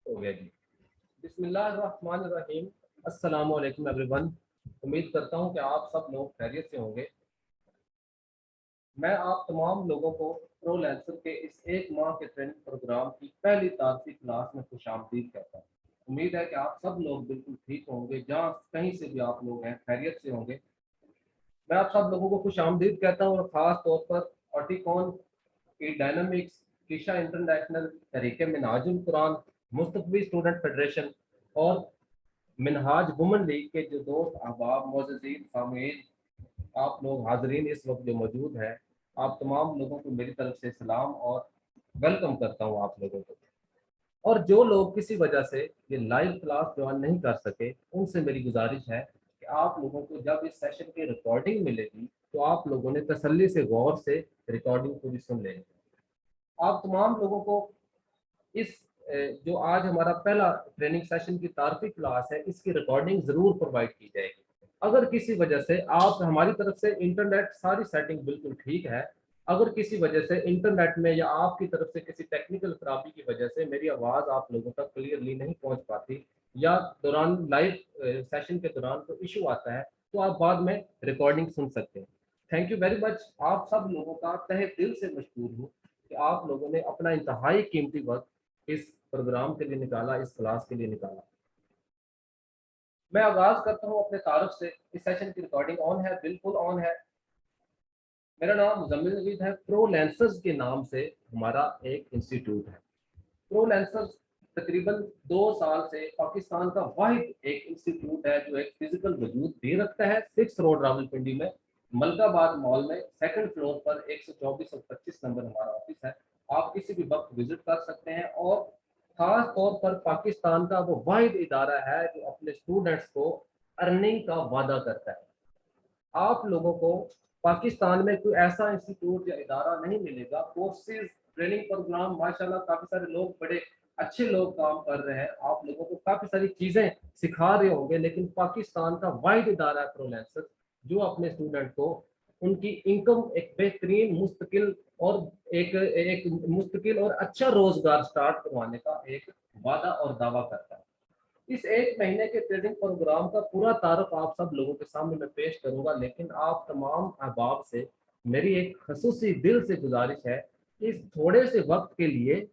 हो गया जी। बिस्मिल्लाहिर्रहमानिर्रहीम। अस्सलाम वालेकुम एवरीवन। उम्मीद करता हूँ कि आप सब लोग खैरियत से होंगे। मैं आप तमाम लोगों को प्रो लैंसर के इस एक माह के ट्रेनिंग प्रोग्राम की पहली तारीखी क्लास में खुशामदीद कहता हूँ। उम्मीद है कि आप सब लोग बिल्कुल ठीक होंगे, जहाँ कहीं से भी आप लोग हैं खैरियत से होंगे। मैं आप सब लोगों को खुशामदीद कहता हूँ और ख़ास तौर पर ऑटिकॉन की डायनामिक्स, कीशा इंटरनेशनल, तरीके मिनहाजुल कुरान, मुस्तफ़ी स्टूडेंट फेडरेशन और मिनहाज वुमन लीग के जो दोस्त अहबाब मोअज़्ज़ीज़ सामीन, आप लोग हाजरीन इस वक्त जो मौजूद हैं, आप तमाम लोगों को मेरी तरफ से सलाम और वेलकम करता हूँ आप लोगों को। और जो लोग किसी वजह से ये लाइव क्लास ज्वाइन नहीं कर सके, उनसे मेरी गुजारिश है कि आप लोगों को जब इस सेशन की रिकॉर्डिंग मिलेगी तो आप लोगों ने तसल्ली से गौर से रिकॉर्डिंग पूरी सुन लेनी। आप तमाम लोगों को इस जो आज हमारा पहला ट्रेनिंग सेशन की तारफी क्लास है, इसकी रिकॉर्डिंग जरूर प्रोवाइड की जाएगी। अगर किसी वजह से आप हमारी तरफ से इंटरनेट सारी सेटिंग बिल्कुल ठीक है, अगर किसी वजह से इंटरनेट में या आपकी तरफ से किसी टेक्निकल खराबी की वजह से मेरी आवाज़ आप लोगों तक क्लियरली नहीं पहुंच पाती या दौरान लाइव सेशन के दौरान कोई इशू आता है, तो आप बाद में रिकॉर्डिंग सुन सकते हैं। Thank you very much. आप सब लोगों का तहे दिल से मशकूर हूँ कि आप लोगों ने अपना इंतहाई कीमती वक्त इस प्रोग्राम के लिए निकाला, इस क्लास के लिए निकाला। मैं आगाज करता हूँ अपने तारुफ से। इस सेशन की रिकॉर्डिंग ऑन है, बिल्कुल ऑन है। मेरा नाम मुजम्मिल नवीद है। प्रो लेंसर्स के नाम से हमारा एक इंस्टीट्यूट है। प्रो लेंसर्स तकरीबन 2 साल से पाकिस्तान का वाहिद एक इंस्टीट्यूट है जो एक फिजिकल वजूद भी रखता है। 6 रोड रावलपिंडी में मलकाबाद मॉल में सेकंड फ्लोर पर 124 और 25 नंबर हमारा ऑफिस है। आप किसी भी वक्त विजिट कर सकते हैं और खास तौर पर पाकिस्तान का वो वाहिद इदारा है जो अपने स्टूडेंट्स को अर्निंग का वादा करता है। आप लोगों को पाकिस्तान में कोई ऐसा इंस्टीट्यूट या इदारा नहीं मिलेगा। कोर्सेज, ट्रेनिंग प्रोग्राम, माशाल्लाह काफी सारे लोग, बड़े अच्छे लोग काम कर रहे हैं, आप लोगों को काफी सारी चीजें सिखा रहे होंगे, लेकिन पाकिस्तान का वाइड इदारा है प्रोलेंसर, जो अपने स्टूडेंट को उनकी इनकम एक बेहतरीन मुस्तकिल और एक एक मुस्तकिल और अच्छा रोजगार स्टार्ट करवाने का एक वादा और दावा करता है। इस एक महीने के ट्रेनिंग प्रोग्राम का पूरा तारुफ आप सब लोगों के सामने मैं पेश करूंगा, लेकिन आप तमाम अहबाब से मेरी एक खसूसी दिल से गुजारिश है कि इस थोड़े से वक्त के लिए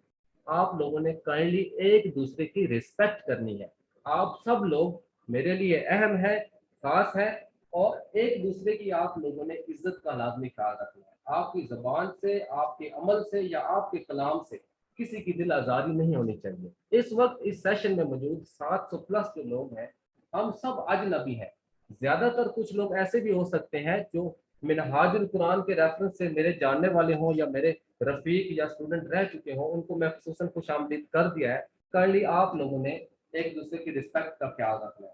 आप लोगों ने काइंडली एक दूसरे की रिस्पेक्ट करनी है। आप सब लोग मेरे लिए अहम है, खास है, और एक दूसरे की आप लोगों ने इज्जत का लाजमी ख्याल रखना है। आपकी जबान से, आपके अमल से या आपके कलाम से किसी की दिल आज़ारी नहीं होनी चाहिए। इस वक्त इस सेशन में मौजूद 700 प्लस जो लोग हैं, हम सब अजनबी हैं। ज्यादातर कुछ लोग ऐसे भी हो सकते हैं जो मिनहाजुल कुरान के रेफरेंस से मेरे जानने वाले हों या मेरे रफीक या स्टूडेंट रह चुके हों, उनको मैं खुसूसन खुशामदीद कर दिया है। काइंडली आप लोगों ने एक दूसरे की रिस्पेक्ट का ख्याल रखना है।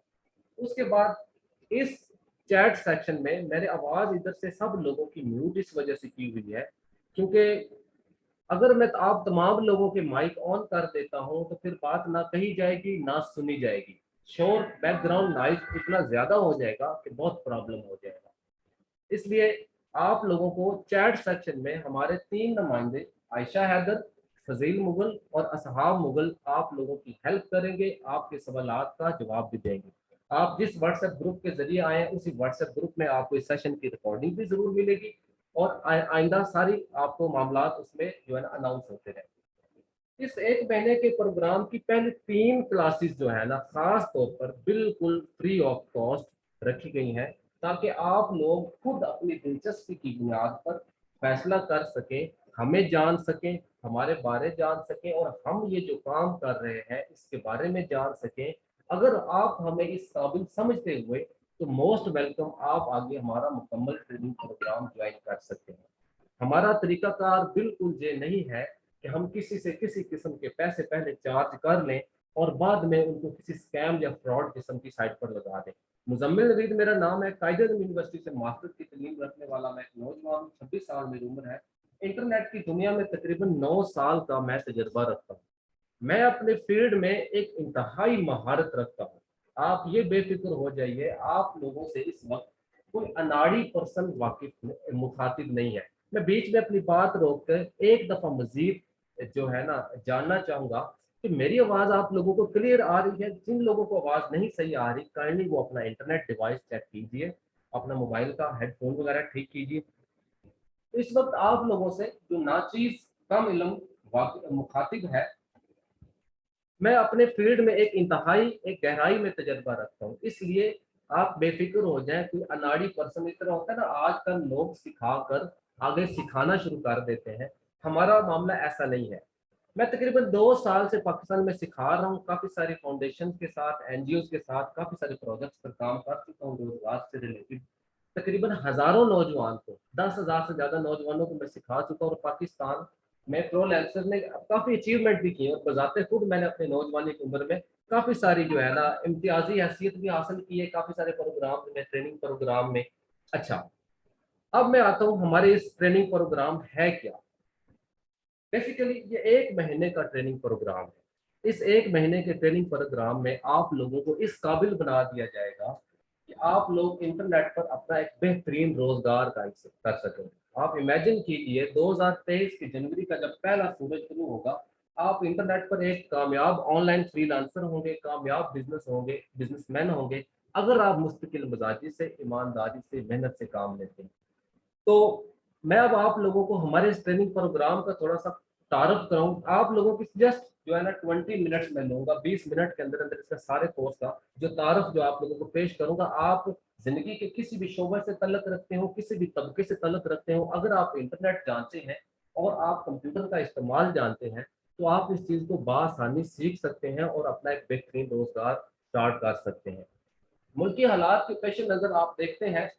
उसके बाद इस चैट सेक्शन में मेरे आवाज इधर से सब लोगों की म्यूट इस वजह से की हुई है क्योंकि अगर मैं आप तमाम लोगों के माइक ऑन कर देता हूं तो फिर बात ना कही जाएगी ना सुनी जाएगी। शोर, बैकग्राउंड नॉइज इतना ज्यादा हो जाएगा कि बहुत प्रॉब्लम हो जाएगा। इसलिए आप लोगों को चैट सेक्शन में हमारे 3 नुमाइंदे आयशा हैदर, फजील मुगल और असहाब मुगल आप लोगों की हेल्प करेंगे, आपके सवालात का जवाब भी देंगे। आप जिस व्हाट्सएप ग्रुप के जरिए आए हैं उसी व्हाट्सएप ग्रुप में आपको इस सेशन की रिकॉर्डिंग भी जरूर मिलेगी और आइंदा सारी आपको मामलात उसमें जो है ना अनाउंस होते रहे। इस एक महीने के प्रोग्राम की पहले 3 क्लासेस जो है ना खास तौर पर बिल्कुल फ्री ऑफ कॉस्ट रखी गई हैं, ताकि आप लोग खुद अपनी दिलचस्पी की बुनियाद पर फैसला कर सकें, हमें जान सकें, हमारे बारे जान सकें और हम ये जो काम कर रहे हैं इसके बारे में जान सकें। अगर आप हमें इस काबिल समझते हुए तो मोस्ट वेलकम, आप आगे हमारा मुकम्मल ट्रेनिंग प्रोग्राम ज्वाइन कर सकते हैं। हमारा तरीकाकार बिल्कुल ये नहीं है कि हम किसी से किसी किस्म के पैसे पहले चार्ज कर लें और बाद में उनको किसी स्कैम या फ्रॉड किस्म की साइट पर लगा दें। मुजम्मिल नवीद मेरा नाम है। कायदे यूनिवर्सिटी से मास्टर्स की तलीम रखने वाला मैं एक नौजवान हूँ, 26 साल मेरी उम्र है। इंटरनेट की दुनिया में तकरीबन 9 साल का मैं तजर्बा रखता हूँ। मैं अपने फील्ड में एक इंतहाई महारत रखता हूँ। आप ये बेफिक्र हो जाइए, आप लोगों से इस वक्त कोई अनाड़ी पर्सन वाकिफ मुखातिब नहीं है। मैं बीच में अपनी बात रोक कर एक दफा मजीद जो है ना जानना चाहूंगा कि मेरी आवाज़ आप लोगों को क्लियर आ रही है? जिन लोगों को आवाज़ नहीं सही आ रही, काइंडली वो अपना इंटरनेट डिवाइस चेक कीजिए, अपना मोबाइल का हेडफोन वगैरह ठीक कीजिए। तो इस वक्त आप लोगों से जो नाचीज कम इल्म मुखातिब है, मैं अपने फील्ड में एक इंतहाई एक गहराई में तजर्बा रखता हूँ, इसलिए आप बेफिक्र हो जाएं। कोई अनाड़ी पर्सन इस तरह होता है ना, आजकल लोग सिखाकर आगे सिखाना शुरू कर देते हैं, हमारा मामला ऐसा नहीं है। मैं तकरीबन 2 साल से पाकिस्तान में सिखा रहा हूँ, काफ़ी सारी फाउंडेशन के साथ, एनजीओ के साथ काफ़ी सारे प्रोजेक्ट्स पर काम कर चुका हूँ रोजगार से रिलेटेड। तकरीबन हज़ारों नौजवान को, 10,000 से ज़्यादा नौजवानों को मैं सिखा चुका हूँ, और पाकिस्तान में प्रो लैंसर ने काफ़ी अचीवमेंट भी की है, और बजाते खुद मैंने अपनी नौजवानी की उम्र में काफ़ी सारी जो है ना इम्तियाजी हैसियत भी हासिल की है, काफ़ी सारे प्रोग्राम में, ट्रेनिंग प्रोग्राम में। अच्छा, अब मैं आता हूँ हमारे इस ट्रेनिंग प्रोग्राम है क्या। बेसिकली ये 1 महीने का ट्रेनिंग प्रोग्राम है। इस 1 महीने के ट्रेनिंग प्रोग्राम में आप लोगों को इस काबिल बना दिया जाएगा कि आप लोग इंटरनेट पर अपना एक बेहतरीन रोजगार कर सकें। आप इमेजिन कीजिए 2023 की जनवरी का जब पहला सूरज शुरू होगा, आप इंटरनेट पर एक कामयाब ऑनलाइन फ्रीलांसर होंगे, कामयाब बिजनेसमैन होंगे, अगर आप मुस्तकिल मिजाजी से, ईमानदारी से, मेहनत से काम लेते हैं। तो मैं अब आप लोगों को हमारे इस ट्रेनिंग प्रोग्राम का थोड़ा सा तारफ कराऊं। आप लोगों की जस्ट जो है ना 20 मिनट्स में लूंगा, 20 मिनट के अंदर अंदर इसका सारे कोर्स का जो तारफ जो आप लोगों को पेश करूंगा। आप जिंदगी के किसी भी शोबे से तल्लक रखते हो, किसी भी तबके से तल्लक रखते हो, अगर आप इंटरनेट जानते हैं और आप कंप्यूटर का इस्तेमाल जानते हैं, तो आप इस चीज़ को बआसानी सीख सकते हैं और अपना एक बेहतरीन रोजगार स्टार्ट कर सकते हैं। मुल्की हालात के पेश नज़र आप देखते हैं,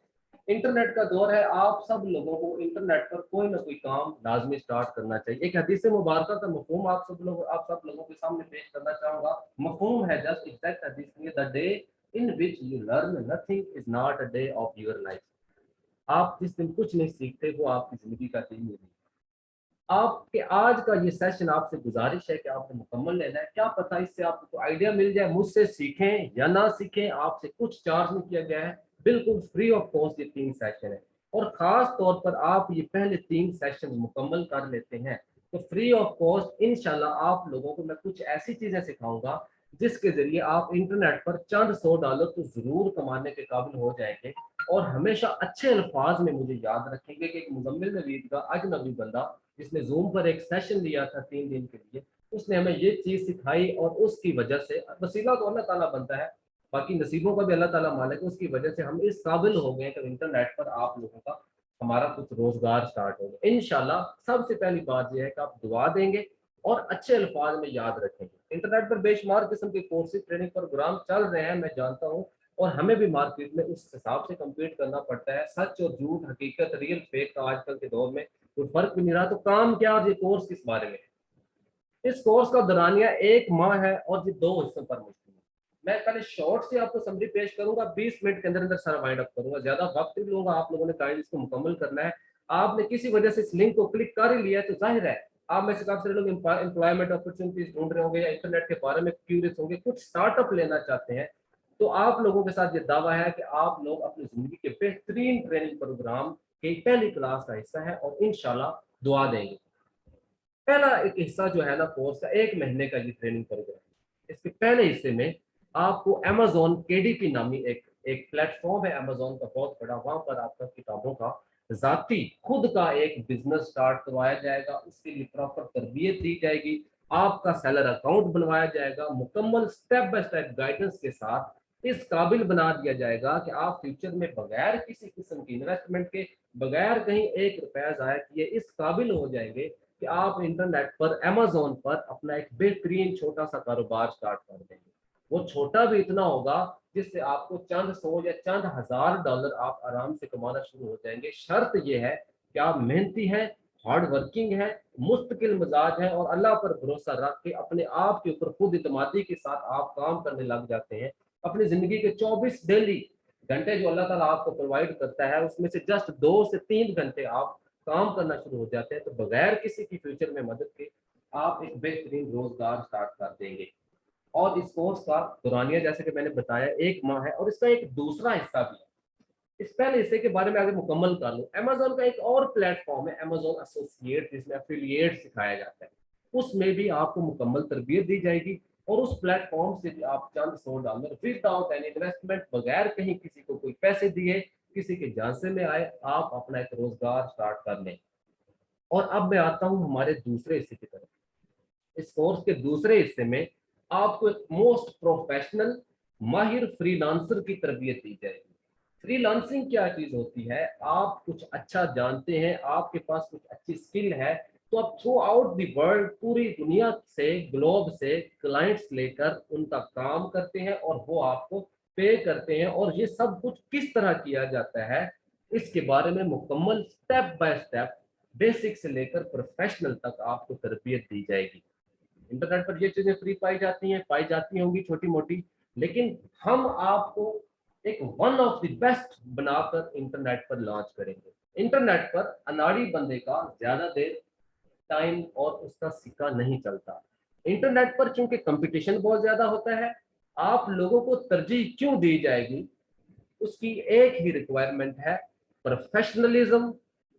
इंटरनेट का दौर है, आप सब लोगों को इंटरनेट पर कोई ना कोई काम लाजमी स्टार्ट करना चाहिए। एक हदीस मुबारक का मफहूम आप सब लोगों के सामने पेश करना चाहूँगा। मफहूम है जस्ट एग्जैक्ट हदीस में, the day in which you learn nothing is not a day of your life. आप जिस दिन कुछ नहीं सीखते वो आपकी ज़िंदगी का दिन नहीं। आपके आज का ये सेशन आपसे गुजारिश है कि आपने मुकम्मल लेना है। क्या पता इससे आपको आइडिया मिल जाए, मुझसे सीखें या ना सीखें, आपसे कुछ चार्ज नहीं किया गया है, बिल्कुल फ्री ऑफ कॉस्ट ये 3 सेशन है। और ख़ास तौर पर आप ये पहले 3 सेशन मुकम्मल कर लेते हैं तो फ्री ऑफ कॉस्ट इंशाल्लाह आप लोगों को मैं कुछ ऐसी चीज़ें सिखाऊंगा जिसके ज़रिए आप इंटरनेट पर चंद $100 तो ज़रूर कमाने के काबिल हो जाएंगे। और हमेशा अच्छे अल्फाज में मुझे याद रखेंगे कि एक मुजम्मिल नवीद का अजनबी बंदा जिसने जूम पर एक सेशन लिया था 3 दिन के लिए, उसने हमें ये चीज़ सिखाई, और उसकी वजह से वसीला तो अल्लाह ताला बनता है, बाकी नसीबों का भी अल्लाह ताला मालिक है, उसकी वजह से हम इस काबिल हो गए कि इंटरनेट पर आप लोगों का हमारा कुछ रोजगार स्टार्ट होगा इंशाल्लाह। सबसे पहली बात यह है कि आप दुआ देंगे और अच्छे अल्फाज में याद रखेंगे। इंटरनेट पर बेशुमार किस्म के कोर्सेज, ट्रेनिंग प्रोग्राम चल रहे हैं, मैं जानता हूँ, और हमें भी मार्केट में उस हिसाब से कम्पीट करना पड़ता है। सच और झूठ, हकीकत, रियल फेक का आजकल के दौर में कोई फर्क भी नहीं रहा। तो काम क्या, और ये कोर्स किस बारे में है? इस कोर्स का दौरानिया 1 माह है और ये 2 हिस्सों पर मुश्तमिल है। मैं पहले शॉर्ट से आपको समरी पेश करूंगा, 20 मिनट के अंदर अंदर सारा वाइंड अप करूंगा, ज्यादा वक्त नहीं लूंगा। आप लोगों ने काइंड इसको मुकम्मल करना है। आपने किसी वजह से इस लिंक को क्लिक कर ही लिया है तो जाहिर है आप में से काफी सारे लोग एम्प्लॉयमेंट अपॉर्चुनिटीज ढूंढ रहे होंगे या इंटरनेट के बारे में क्यूरियस होंगे, कुछ स्टार्टअप लेना चाहते हैं। तो आप लोगों के साथ ये दावा है कि आप लोग अपनी जिंदगी के बेहतरीन ट्रेनिंग प्रोग्राम की पहली क्लास का हिस्सा है, और इंशाल्लाह दुआ देंगे। पहला एक हिस्सा जो है ना कोर्स का, 1 महीने का ये ट्रेनिंग प्रोग्राम। इसके पहले हिस्से में आपको अमेजोन केडीपी नामी एक एक प्लेटफॉर्म है अमेजोन का बहुत बड़ा, वहां पर आपका किताबों का जाती खुद का एक बिजनेस स्टार्ट करवाया जाएगा। उसके लिए प्रॉपर तरबियत दी जाएगी, आपका सेलर अकाउंट बनवाया जाएगा, मुकम्मल स्टेप बाय स्टेप गाइडेंस के साथ इस काबिल बना दिया जाएगा कि आप फ्यूचर में बगैर किसी किस्म की इन्वेस्टमेंट के, बगैर कहीं 1 रुपया जाया किए इस काबिल हो जाएंगे कि आप इंटरनेट पर अमेजोन पर अपना एक बेहतरीन छोटा सा कारोबार स्टार्ट कर देंगे। वो छोटा भी इतना होगा जिससे आपको चंद सौ या चंद हजार डॉलर आप आराम से कमाना शुरू हो जाएंगे। शर्त यह है कि आप मेहनती हैं, हार्ड वर्किंग है, मुस्तकिल मिजाज है, और अल्लाह पर भरोसा रख के अपने आप के ऊपर खुद इतमादी के साथ आप काम करने लग जाते हैं। अपनी जिंदगी के 24 डेली घंटे जो अल्लाह ताला आपको प्रोवाइड करता है उसमें से जस्ट 2 से 3 घंटे आप काम करना शुरू हो जाते हैं, तो बगैर किसी की फ्यूचर में मदद के आप एक बेहतरीन रोजगार स्टार्ट कर देंगे। और इस कोर्स का दौरानिया जैसे कि मैंने बताया 1 माह है, और इसका एक दूसरा हिस्सा भी है। इस पहले हिस्से के बारे में आगे मुकम्मल कर लूं, अमेजोन का एक और प्लेटफॉर्म है अमेजोन एसोसिएट, जिसमें एफिलिएट सिखाया जाता है। उसमें भी आपको मुकम्मल तरबियत दी जाएगी और उस प्लेटफॉर्म से भी आप चंद $100 विदाउट एनी इन्वेस्टमेंट, बगैर कहीं किसी को कोई पैसे दिए, किसी के झांसे में आए, आप अपना एक रोजगार स्टार्ट कर लें। और अब मैं आता हूं हमारे दूसरे हिस्से की तरफ। इस कोर्स के दूसरे हिस्से में आपको एक मोस्ट प्रोफेशनल माहिर फ्रीलांसर की तरबियत दी जाएगी। फ्रीलांसिंग क्या चीज होती है? आप कुछ अच्छा जानते हैं, आपके पास कुछ अच्छी स्किल है, तो आप थ्रू आउट दी वर्ल्ड, पूरी दुनिया से, ग्लोब से क्लाइंट्स लेकर उनका काम करते हैं और वो आपको पे करते हैं। और ये सब कुछ किस तरह किया जाता है, इसके बारे में मुकम्मल स्टेप बाय स्टेप, बेसिक से लेकर प्रोफेशनल तक आपको तरबियत दी जाएगी। इंटरनेट पर ये चीजें फ्री पाई जाती होंगी छोटी मोटी, लेकिन हम आपको एक वन ऑफ द बेस्ट बनाकर इंटरनेट पर लॉन्च करेंगे। इंटरनेट पर अनाड़ी बंदे का ज्यादा देर टाइम और उसका सिक्का नहीं चलता। इंटरनेट पर चूंकि कंपटीशन बहुत ज्यादा होता है, आप लोगों को तरजीह क्यों दी जाएगी? उसकी एक ही रिक्वायरमेंट है, प्रोफेशनलिज्म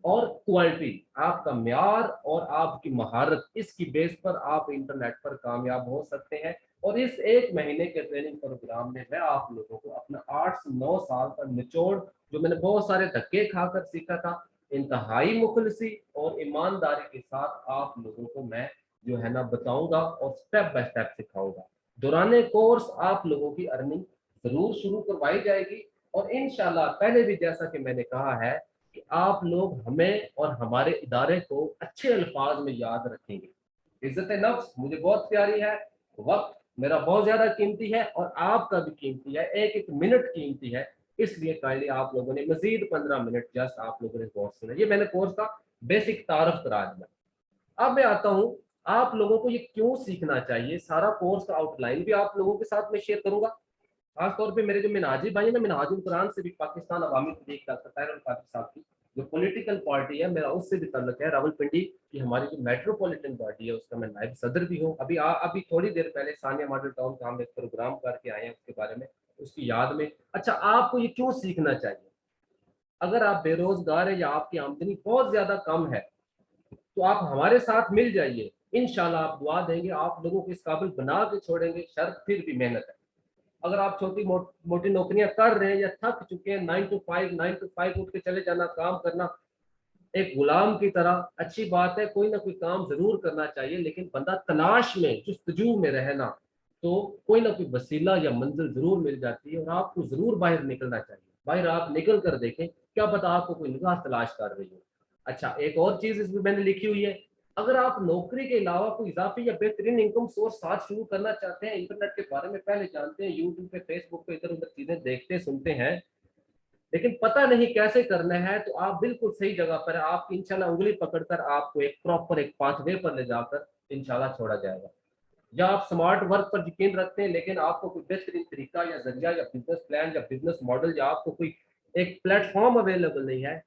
और क्वालिटी। आपका म्यार और आपकी महारत, इसकी बेस पर आप इंटरनेट पर कामयाब हो सकते हैं। और इस एक महीने के ट्रेनिंग प्रोग्राम में मैं आप लोगों को अपना 8 से 9 साल का निचोड़, जो मैंने बहुत सारे धक्के खाकर सीखा था, इंतहाई मुखलसी और ईमानदारी के साथ आप लोगों को मैं जो है ना बताऊंगा और स्टेप बाय स्टेप सिखाऊंगा। दौरान कोर्स आप लोगों की अर्निंग जरूर शुरू करवाई जाएगी। और इंशाल्लाह पहले भी जैसा कि मैंने कहा है कि आप लोग हमें और हमारे इदारे को अच्छे अल्फाज में याद रखेंगे। इज्जत नफ्स मुझे बहुत प्यारी है, वक्त मेरा बहुत ज्यादा कीमती है और आपका भी कीमती है, एक एक मिनट कीमती है। इसलिए काइंडली आप लोगों ने मजीद 15 मिनट जस्ट आप लोगों ने कोर्स सुना। ये मैंने कोर्स का बेसिक तारफ करा दिया। अब मैं आता हूँ आप लोगों को ये क्यों सीखना चाहिए। सारा कोर्स का आउटलाइन भी आप लोगों के साथ में शेयर करूंगा। खासतौर पे मेरे जो मिनहाजी भाई है ना, मिनहाजुल कुरान से भी, पाकिस्तान अवामी तहरीक डॉक्टर ताहिर अल कादरी साहब की जो पॉलिटिकल पार्टी है, मेरा उससे भी ताल्लुक है। रावलपिंडी की हमारी जो मेट्रोपॉलिटन पार्टी है उसका मैं नायब सदर भी हूँ। अभी थोड़ी देर पहले सानिया मॉडल टाउन का हम एक प्रोग्राम करके आए हैं उसके बारे में, उसकी याद में। अच्छा, आपको ये क्यों सीखना चाहिए? अगर आप बेरोजगार है या आपकी आमदनी बहुत ज्यादा कम है, तो आप हमारे साथ मिल जाइए। इंशाल्लाह आप दुआ देंगे, आप लोगों को इस काबिल बना के छोड़ेंगे। शर्त फिर भी मेहनत है। अगर आप छोटी मोटी नौकरियां कर रहे हैं या थक चुके हैं, 9 to 5 उठ के चले जाना, काम करना एक गुलाम की तरह, अच्छी बात है, कोई ना कोई काम जरूर करना चाहिए, लेकिन बंदा तलाश में, जुस्तजू में रहना, तो कोई ना कोई वसीला या मंजिल जरूर मिल जाती है और आपको जरूर बाहर निकलना चाहिए। बाहर आप निकल कर देखें, क्या पता आपको कोई निगाह तलाश कर रही हो। अच्छा, एक और चीज इसमें मैंने लिखी हुई है, अगर आप नौकरी के अलावा कोई इजाफी या बेहतरीन इनकम सोर्स साथ शुरू करना चाहते हैं, इंटरनेट के बारे में पहले जानते हैं, यूट्यूब पे, फेसबुक पे इधर उधर चीजें देखते सुनते हैं, लेकिन पता नहीं कैसे करना है, तो आप बिल्कुल सही जगह पर है। आपकी इंशाल्लाह उंगली पकड़कर आपको एक प्रॉपर एक पाथवे पर ले जाकर इंशाल्लाह छोड़ा जाएगा। या आप स्मार्ट वर्क पर यकीन रखते हैं, लेकिन आपको कोई बेहतरीन तरीका या जरिया या बिजनेस प्लान या बिजनेस मॉडल या आपको कोई एक प्लेटफॉर्म अवेलेबल नहीं है,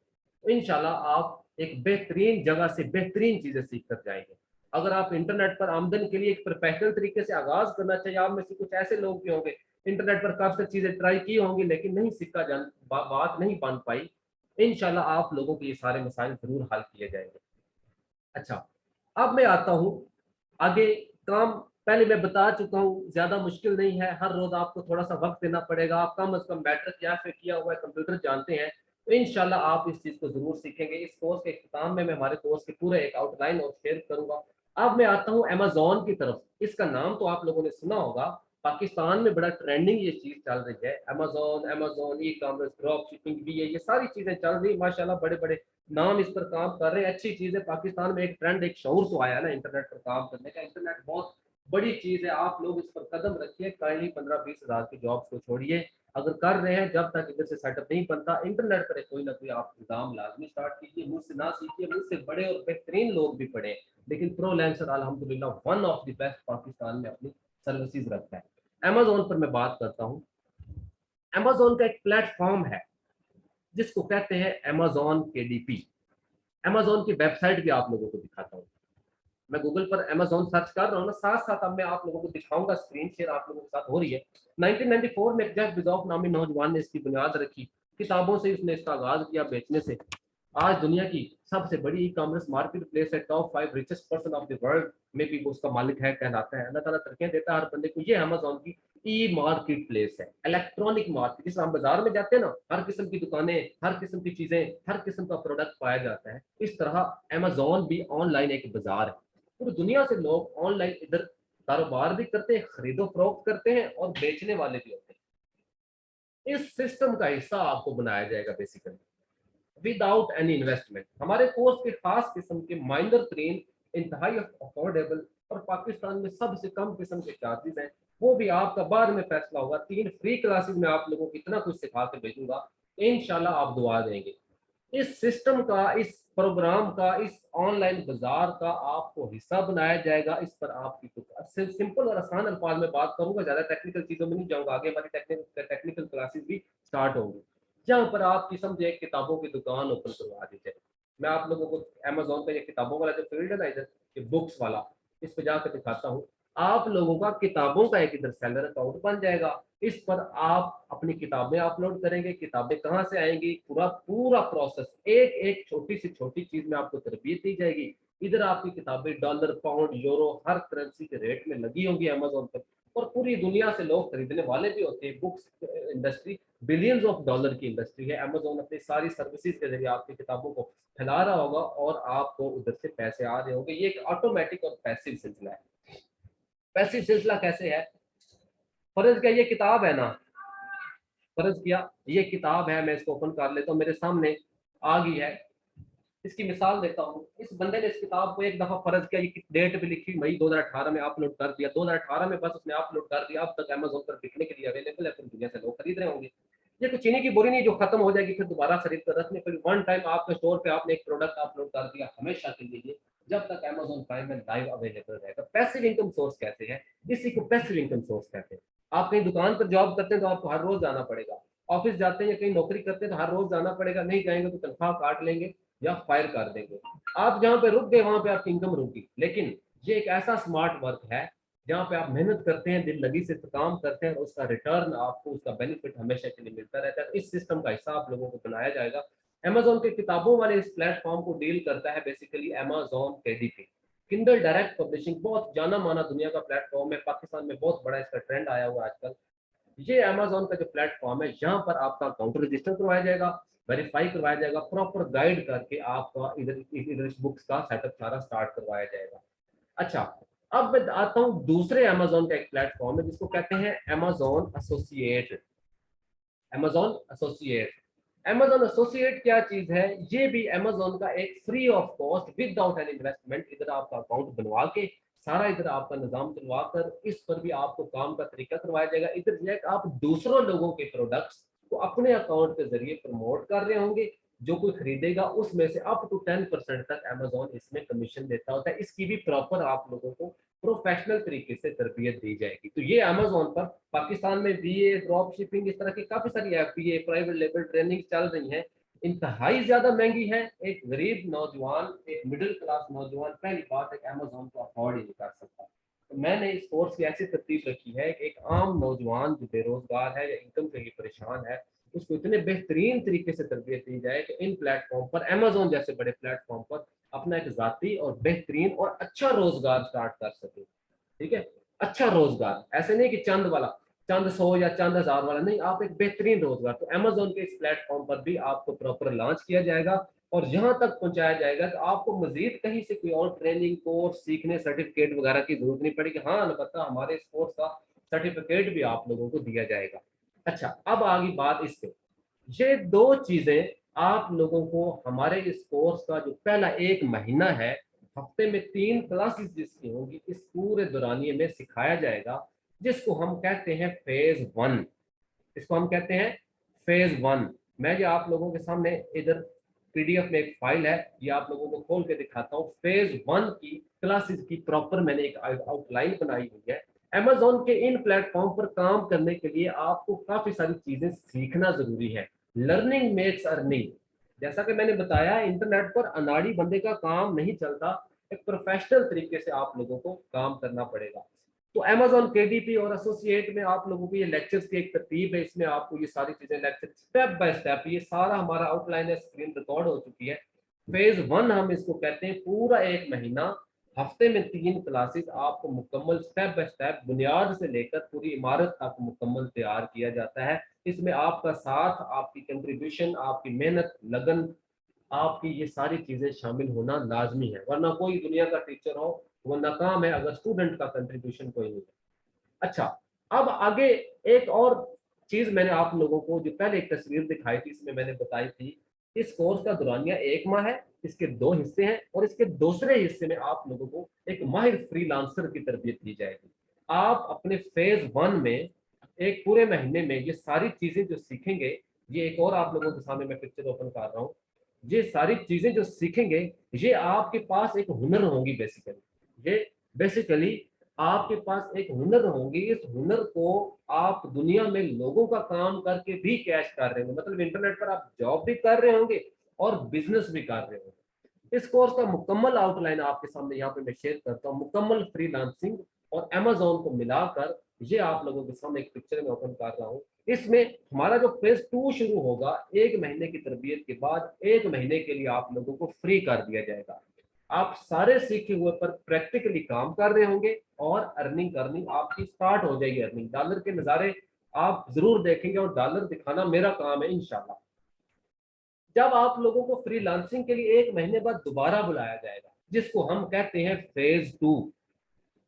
तो इंशाल्लाह आप एक बेहतरीन जगह से बेहतरीन चीजें सीख कर जाएंगे। अगर आप इंटरनेट पर आमदन के लिए एक प्रोफेशनल तरीके से आगाज करना चाहिए, आप में से कुछ ऐसे लोग भी होंगे इंटरनेट पर काफी सारी चीजें ट्राई की होंगी लेकिन नहीं सीखा बात नहीं बन पाई, इंशाल्लाह आप लोगों के ये सारे मसाइल जरूर हल किए जाएंगे। अच्छा, अब मैं आता हूँ आगे। काम पहले मैं बता चुका हूँ, ज्यादा मुश्किल नहीं है। हर रोज आपको थोड़ा सा वक्त देना पड़ेगा। आप कम अज कम मैट्रिक या फिर किया हुआ है कंप्यूटर जानते हैं, तो इंशाल्लाह आप इस चीज को जरूर सीखेंगे। इस कोर्स के इख्तिताम में मैं हमारे कोर्स के पूरे एक आउटलाइन और शेयर करूंगा। अब मैं आता हूँ अमेजोन की तरफ। इसका नाम तो आप लोगों ने सुना होगा, पाकिस्तान में बड़ा ट्रेंडिंग ये चीज चल रही है। Amazon e commerce, drop shipping भी है, ये सारी चीजें चल रही, माशाल्लाह बड़े बड़े नाम इस पर काम कर रहे हैं। अच्छी चीज है, पाकिस्तान में एक ट्रेंड, एक शौर तो आया ना इंटरनेट पर काम करने का। इंटरनेट बहुत बड़ी चीज है, आप लोग इस पर कदम रखिए। काइंडली 15-20 हजार की जॉब्स को छोड़िए, अगर कर रहे हैं, जब तक इधर से सेटअप नहीं बनता, इंटरनेट पर कोई ना कोई आप इंतजाम लाजमी स्टार्ट कीजिए। मुझसे ना सीखिए, मुझसे बड़े और बेहतरीन लोग भी पढ़े, लेकिन प्रोलेंसर अल्हम्दुलिल्लाह one of the best Pakistan में अपनी सर्विसेज रखता है। अमेजोन पर मैं बात करता हूँ। अमेजोन का एक प्लेटफॉर्म है जिसको कहते हैं अमेजोन केडीपी। अमेजोन की वेबसाइट भी आप लोगों को दिखाता हूँ। मैं गूगल पर अमेजोन सर्च कर रहा हूँ ना, साथ साथ अब मैं आप लोगों को दिखाऊंगा, स्क्रीन शेयर आप लोगों के साथ हो रही है। 1994 में जेफ बेजोस नामी नौजवान ने इसकी बुनियाद रखी, किताबों से उसने इसका आगाज किया बेचने से। आज दुनिया की सबसे बड़ी ई कॉमर्स मार्केट प्लेस है, top 5 richest person of the world में भी वो उसका मालिक है, कहलाता है। अल्लाह ताला तरक्कियां देता है हर बंदे को। ये अमेजोन की ई मार्केट प्लेस है, इलेक्ट्रॉनिक मार्केट। जिस हम बाजार में जाते हैं ना, हर किस्म की दुकानें, हर किस्म की चीजें, हर किस्म का प्रोडक्ट पाया जाता है, इस तरह अमेजोन भी ऑनलाइन एक बाजार है। पूरी दुनिया से लोग ऑनलाइन इधर कारोबार भी करते हैं, खरीदो फरोख्त करते हैं, और बेचने वाले भी होते हैं। इस सिस्टम का हिस्सा आपको बनाया जाएगा बेसिकली विदाउट एनी इन्वेस्टमेंट। हमारे कोर्स के खास किस्म के माइनर ट्रेन, इंतहाई अफोर्डेबल और पाकिस्तान में सबसे कम किस्म के चार्जेस हैं, वो भी आपका बाद में फैसला होगा। 3 फ्री क्लासेस में आप लोगों को इतना कुछ सिखा के भेजूंगा, इंशाल्लाह आप दुआ देंगे। इस सिस्टम का, इस प्रोग्राम का, इस ऑनलाइन बाजार का आपको हिस्सा बनाया जाएगा। इस पर आपकी कुछ सिंपल और आसान अल्फाज में बात करूंगा, ज्यादा टेक्निकल चीजों में नहीं जाऊंगा। आगे हमारी टेक्निकल क्लासेस भी स्टार्ट होंगी, जहाँ पर आपकी समझे एक किताबों की दुकान ओपन करवा दी जाए। मैं आप लोगों को अमेजोन का ये किताबों वाला जो फील्ड है ना, इधर ये बुक्स वाला, इस पे जाकर दिखाता हूँ। आप लोगों का किताबों का एक इधर सेलर अकाउंट बन जाएगा। इस पर आप अपनी किताबें अपलोड करेंगे, किताबें कहाँ से आएंगी, पूरा पूरा प्रोसेस, एक एक छोटी सी छोटी चीज में आपको तरबियत दी जाएगी। इधर आपकी किताबें डॉलर, पाउंड, यूरो, हर करेंसी के रेट में लगी होंगी अमेजोन पर, और पूरी दुनिया से लोग खरीदने वाले भी होते हैं। Books industry billions of dollar की इंडस्ट्री है। अमेजोन अपनी सारी सर्विसेज के जरिए आपकी किताबों को फैला रहा होगा और आपको उधर से पैसे आ रहे होंगे। ये एक ऑटोमेटिक और पैसिव सिलसिला है। पैसिव सिलसिला कैसे है? फर्ज क्या, ये किताब है ना, फर्ज किया ये किताब है, मैं इसको ओपन कर लेता हूँ, मेरे सामने आ गई है। इसकी मिसाल देता हूँ। इस बंदे ने इस किताब को एक दफा फर्ज किया, ये डेट भी लिखी मई 2018 में अपलोड कर दिया, 2018 में बस उसने अपलोड कर दिया, अब तक अमेजोन पर बिकने के लिए अवेलेबल है, पूरी दुनिया से लोग खरीद रहे होंगे। ये कुछ चीनी की बोरी नहीं जो खत्म हो जाएगी फिर दोबारा खरीद कर रखने पर। वन टाइम आपके स्टोर पे आपने एक प्रोडक्ट अपलोड कर दिया, हमेशा के लिए जब तक अमेजोन प्राइम में लाइव अवेलेबल रहेगा। पैसिव इनकम सोर्स कहते हैं, इसी को पैसिव इनकम सोर्स कहते हैं। आप कहीं दुकान पर जॉब करते हैं तो आपको हर रोज जाना पड़ेगा, ऑफिस जाते हैं या कहीं नौकरी करते हैं तो हर रोज जाना पड़ेगा, नहीं जाएंगे तो तनख्वाह काट लेंगे या फायर कर देंगे। आप जहां पे रुक गए वहां पे आपकी इनकम रुकी। लेकिन ये एक ऐसा स्मार्ट वर्क है जहाँ पे आप मेहनत करते हैं, दिल लगी से काम करते हैं, और उसका रिटर्न आपको, उसका बेनिफिट हमेशा के लिए मिलता रहता है। इस सिस्टम का हिस्सा आप लोगों को बनाया जाएगा। अमेजोन के किताबों वाले इस प्लेटफॉर्म को डील करता है basically Amazon KDP, Kindle direct publishing. बहुत जाना माना दुनिया का प्लेटफॉर्म है, पाकिस्तान में बहुत बड़ा इसका ट्रेंड आया हुआ है आजकल। ये अमेजोन का जो प्लेटफॉर्म है, यहाँ पर आपका अकाउंट रजिस्टर करवाया जाएगा, वेरीफाई करवाया जाएगा, प्रॉपर गाइड करके आपका इधर इधर बुक्स का सेटअप सारा स्टार्ट करवाया जाएगा। अच्छा, अब मैं आता हूँ दूसरे अमेजोन का एक प्लेटफॉर्म है जिसको कहते हैं Amazon associate. Amazon associate, Amazon associate क्या चीज है? ये भी अमेजोन का एक free of cost without any investment, इधर आपका अकाउंट बनवा के सारा इधर आपका निजाम चलवा कर इस पर भी आपको काम का तरीका करवाया जाएगा। इधर जो है आप दूसरों लोगों के प्रोडक्ट्स को अपने अकाउंट के जरिए प्रमोट कर रहे होंगे। जो कोई खरीदेगा उसमें से अप टू 10% तक अमेजोन इसमें कमीशन देता होता है। इसकी भी प्रॉपर आप लोगों को प्रोफेशनल तरीके से तरबियत दी जाएगी। तो ये अमेजोन पर पाकिस्तान में बीए, ड्रॉप शिपिंग, इस तरह की काफी सारी एफबीए, प्राइवेट लेवल ट्रेनिंग चल रही है। इंतहाई ज्यादा महंगी है। एक गरीब नौजवान, एक मिडिल क्लास नौजवान पहली बात है कि अमेजोन को अफोर्ड ही नहीं कर सकता। तो मैंने इस कोर्स की ऐसी तरतीब रखी है कि एक आम नौजवान जो बेरोजगार है या इनकम के लिए परेशान है, उसको इतने बेहतरीन तरीके से तरबियत दी जाए कि इन प्लेटफॉर्म पर, अमेजोन जैसे बड़े प्लेटफॉर्म पर अपना एक जाती और बेहतरीन और अच्छा रोजगार स्टार्ट कर सके। ठीक है, अच्छा रोजगार, ऐसे नहीं कि चंद वाला, चंद 100 या चंद 1000 वाला नहीं, आप एक बेहतरीन रोजगार। तो अमेजोन के इस प्लेटफॉर्म पर भी आपको प्रॉपर लॉन्च किया जाएगा और यहाँ तक पहुंचाया जाएगा कि आपको मजीद कहीं से कोई और ट्रेनिंग कोर्स सीखने, सर्टिफिकेट वगैरह की जरूरत नहीं पड़ेगी। हाँ अलबत्ता हमारे इस कोर्स का सर्टिफिकेट भी आप लोगों को दिया जाएगा। अच्छा, अब आ गई बात इस पे। ये दो चीजें आप लोगों को हमारे इस कोर्स का जो पहला 1 महीना है, हफ्ते में 3 क्लासेस जिसकी होंगी, इस पूरे दौरानिए में सिखाया जाएगा, जिसको हम कहते हैं फेज 1। इसको हम कहते हैं फेज 1। मैं ये आप लोगों के सामने इधर पीडीएफ में एक फाइल है, ये आप लोगों को खोल के दिखाता हूँ। फेज 1 की क्लासेस की प्रॉपर मैंने एक आउटलाइन बनाई हुई है। अमेजोन के इन प्लेटफॉर्म पर काम करने के लिए आपको काफी सारी चीजें सीखना जरूरी है। Learning makes earning. जैसा कि मैंने बताया, इंटरनेट पर अनाड़ी बंदे का काम नहीं चलता, एक प्रोफेशनल तरीके से आप लोगों को काम करना पड़ेगा। तो Amazon KDP और एसोसिएट में आप लोगों को ये लेक्चर्स की एक तरतीब है, इसमें आपको ये सारी चीजें लेक्चर स्टेप बाय स्टेप, ये सारा हमारा आउटलाइन है, स्क्रीन रिकॉर्ड हो चुकी है। फेज 1 हम इसको कहते हैं, पूरा एक महीना, हफ्ते में 3 क्लासेस आपको मुकम्मल स्टेप बाय स्टेप बुनियाद से लेकर पूरी इमारत तक मुकम्मल तैयार किया जाता है। इसमें आपका साथ, आपकी कंट्रीब्यूशन, आपकी मेहनत, लगन, आपकी ये सारी चीजें शामिल होना लाजमी है, वरना कोई दुनिया का टीचर हो वो नाकाम है अगर स्टूडेंट का कंट्रीब्यूशन कोई नहीं है। अच्छा, अब आगे एक और चीज मैंने आप लोगों को जो पहले एक तस्वीर दिखाई थी, इसमें मैंने बताई थी, इस कोर्स का दौरानिया 1 माह है, इसके 2 हिस्से हैं, और इसके दूसरे हिस्से में आप लोगों को एक माहिर फ्रीलांसर की तरबियत दी जाएगी। आप अपने फेज 1 में एक पूरे महीने में ये सारी चीजें जो सीखेंगे, ये एक और आप लोगों के सामने मैं पिक्चर ओपन कर रहा हूँ, ये सारी चीजें जो सीखेंगे ये आपके पास एक हुनर होंगी। बेसिकली आपके पास एक हुनर होंगी, इस हुनर को आप दुनिया में लोगों का काम करके भी कैश कर रहे होंगे, मतलब इंटरनेट पर आप जॉब भी कर रहे होंगे और बिजनेस भी कर रहे होंगे। इस कोर्स का मुकम्मल आउटलाइन आपके सामने यहाँ पे मैं शेयर करता हूँ, मुकम्मल फ्रीलांसिंग और Amazon को मिलाकर ये आप लोगों के सामने एक पिक्चर में ओपन कर रहा हूँ। इसमें हमारा जो फेज 2 शुरू होगा, 1 महीने की तरबियत के बाद 1 महीने के लिए आप लोगों को फ्री कर दिया जाएगा। आप सारे सीखे हुए पर प्रैक्टिकली काम कर रहे होंगे और अर्निंग करनी आपकी स्टार्ट हो जाएगी। अर्निंग, डॉलर के नज़ारे आप जरूर देखेंगे और डॉलर दिखाना मेरा काम है इंशाल्लाह। जब आप लोगों को फ्रीलांसिंग के लिए 1 महीने बाद दोबारा बुलाया जाएगा, जिसको हम कहते हैं फेज 2,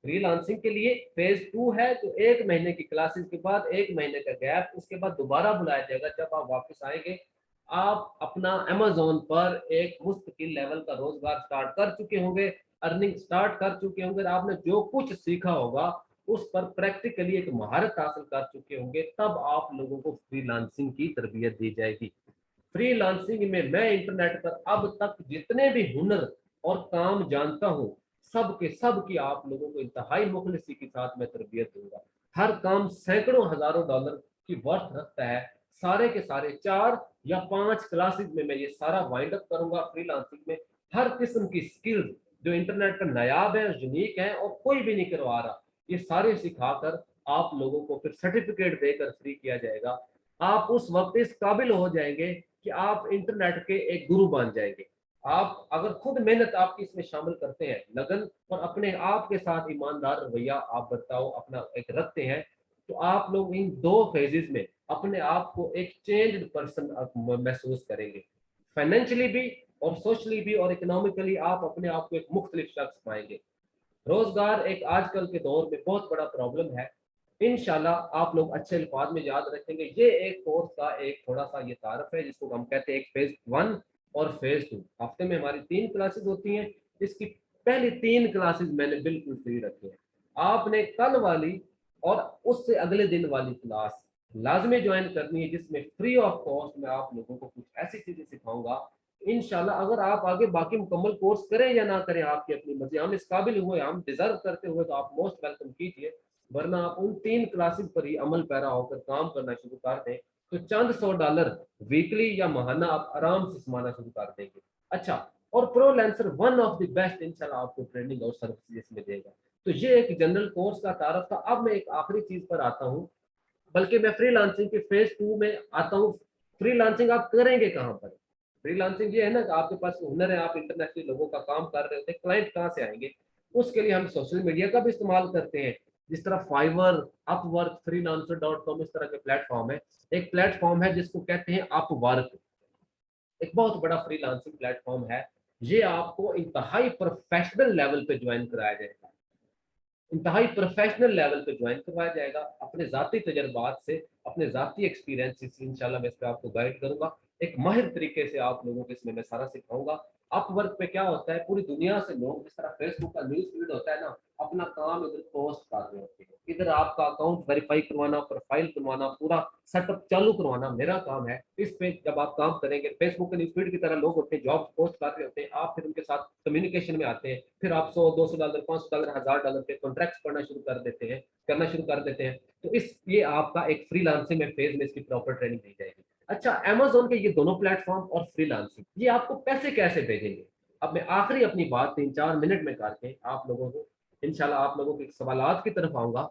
फ्रीलांसिंग के लिए फेज 2 है, तो 1 महीने की क्लासेस के बाद 1 महीने का गैप, उसके बाद दोबारा बुलाया जाएगा। जब आप वापस आएंगे, आप अपना Amazon पर एक मुस्तकिल लेवल का रोजगार स्टार्ट कर चुके होंगे, अर्निंग स्टार्ट कर चुके होंगे, आपने जो कुछ सीखा होगा उस पर प्रैक्टिकली एक महारत हासिल कर चुके होंगे, तब आप लोगों को फ्रीलांसिंग की तरबियत दी जाएगी। फ्रीलांसिंग में मैं इंटरनेट पर अब तक जितने भी हुनर और काम जानता हूँ, सब के सब की आप लोगों को इंतहाई मुखलिसी के साथ मैं तरबियत दूंगा। हर काम सैकड़ों हजारों डॉलर की वर्थ रखता है, सारे के सारे 4 या 5 क्लासेस में मैं ये सारा वाइंड अप करूंगा। फ्रीलांसिंग में हर किस्म की स्किल्स जो इंटरनेट पर नायाब है, यूनिक है और कोई भी नहीं करवा रहा, ये सारे सिखाकर आप लोगों को फिर सर्टिफिकेट देकर फ्री किया जाएगा। आप उस वक्त इस काबिल हो जाएंगे कि आप इंटरनेट के एक गुरु बन जाएंगे। आप अगर खुद मेहनत आपकी इसमें शामिल करते हैं, लगन और अपने आप के साथ ईमानदार रवैया आप बर्ताव अपना एक रखते हैं, तो आप लोग इन 2 फेजेस में अपने आप को एक चेंज्ड पर्सन महसूस करेंगे। फाइनेंशियली भी और सोशली भी और इकोनॉमिकली आप अपने आप को एक मुख्तलिफ शख्स पाएंगे। रोजगार एक आजकल के दौर में बहुत बड़ा प्रॉब्लम है। इंशाल्लाह आप लोग अच्छे अल्फाज में याद रखेंगे। ये एक कोर्स का एक थोड़ा सा ये तारफ है, जिसको हम कहते हैं एक फेज 1 और फेज 2। हफ्ते में हमारी 3 क्लासेस होती हैं, इसकी पहली 3 क्लासेस मैंने बिल्कुल फ्री रखी है। आपने कल वाली और उससे अगले दिन वाली क्लास लाजमी ज्वाइन करनी है, जिसमें फ्री ऑफ कॉस्ट मैं आप लोगों को कुछ ऐसी चीजें सिखाऊंगा। इंशाल्लाह अगर आप आगे बाकी मुकम्मल कोर्स करें या ना करें, आपकी अपनी मर्जी, हम इस काबिल हुए, हम डिजर्व करते हुए, तो आप मोस्ट वेलकम कीजिए, वरना आप उन 3 क्लासेस पर ही अमल पैरा होकर काम करना शुरू कर दें तो चंद $100 वीकली या महाना आप आराम से कमाना शुरू कर देंगे। अच्छा, और प्रोलेंसर वन ऑफ द बेस्ट इंशाल्लाह आपको ट्रेनिंग और सर्विस इसमें देगा। तो ये एक जनरल कोर्स का तारफ था। अब मैं एक आखिरी चीज पर आता हूँ, बल्कि मैं फ्रीलांसिंग के फेज 2 में आता हूँ। फ्रीलांसिंग आप करेंगे कहाँ पर? फ्रीलांसिंग ये है ना कि आपके पास हुनर है, आप इंटरनेशनली लोगों का काम कर रहे होते हैं, क्लाइंट कहाँ से आएंगे? उसके लिए हम सोशल मीडिया का भी इस्तेमाल करते हैं, जिस तरह फाइवर, अपवर्क, freelancer.com, इस तरह के प्लेटफॉर्म है। एक प्लेटफॉर्म है जिसको कहते हैं अपवर्क, एक बहुत बड़ा फ्रीलांसिंग प्लेटफॉर्म है। ये आपको इंतहाई प्रोफेशनल लेवल पे ज्वाइन कराया जाएगा, इंतहाई प्रोफेशनल लेवल पे ज्वाइन करवाया जाएगा। अपने जाती तजर्बात से, अपने जाती एक्सपीरियंस से इंशाल्लाह मैं इस पे आपको गाइड करूंगा। एक माहिर तरीके से आप लोगों को इसमें मैं सारा सिखाऊंगा। अपवर्क पे क्या होता है, पूरी दुनिया से लोग, जिस तरह फेसबुक का न्यूज फीड होता है ना, अपना काम इधर पोस्ट कर रहे होते हैं। इधर आपका अकाउंट वेरीफाई करवाना, प्रोफाइल करवाना, पूरा सेटअप चालू करवाना मेरा काम है। इस पे जब आप काम करेंगे, फेसबुक के न्यूज फीड की तरह लोग अपने जॉब पोस्ट कर रहे होते हैं, आप फिर उनके साथ कम्युनिकेशन में आते हैं, फिर आप $100, $200, $500, $1000 के कॉन्ट्रैक्ट करना शुरू कर देते हैं। तो इस ये आपका एक फ्रीलांसिंग में फेज में इसकी प्रॉपर ट्रेनिंग दी जाएगी। अच्छा, Amazon के ये दोनों प्लेटफॉर्म और फ्रीलांसिंग ये आपको पैसे कैसे भेजेंगे? अब मैं आखिरी अपनी बात 3-4 मिनट में करके आप लोगों को इंशाल्लाह आप लोगों के सवालात की तरफ आऊँगा।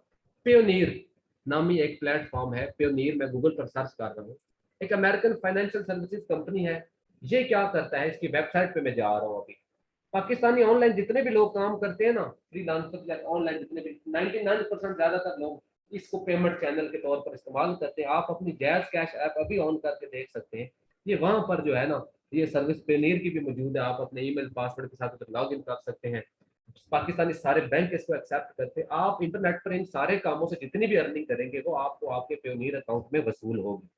पेयोनियर नामी एक प्लेटफॉर्म है, पेयोनियर मैं गूगल पर सर्च कर रहा हूँ, एक अमेरिकन फाइनेंशियल सर्विसेज कंपनी है। ये क्या करता है, इसकी वेबसाइट पे मैं जा रहा हूँ अभी। पाकिस्तानी ऑनलाइन जितने भी लोग काम करते हैं ना, फ्रीलांसर या ऑनलाइन जितने भी 99% ज्यादातर लोग इसको पेमेंट चैनल के तौर पर इस्तेमाल करते हैं। आप अपनी जैज कैश ऐप अभी ऑन करके देख सकते हैं। ये वहां पर जो है ना, ये सर्विस पेनीर की भी मौजूद है। आप अपने ईमेल पासवर्ड के साथ लॉग इन कर सकते हैं। पाकिस्तानी सारे बैंक इसको एक्सेप्ट करते हैं। आप इंटरनेट पर इन सारे कामों से जितनी भी अर्निंग करेंगे वो आपको आपके पेनीर अकाउंट में वसूल होगी।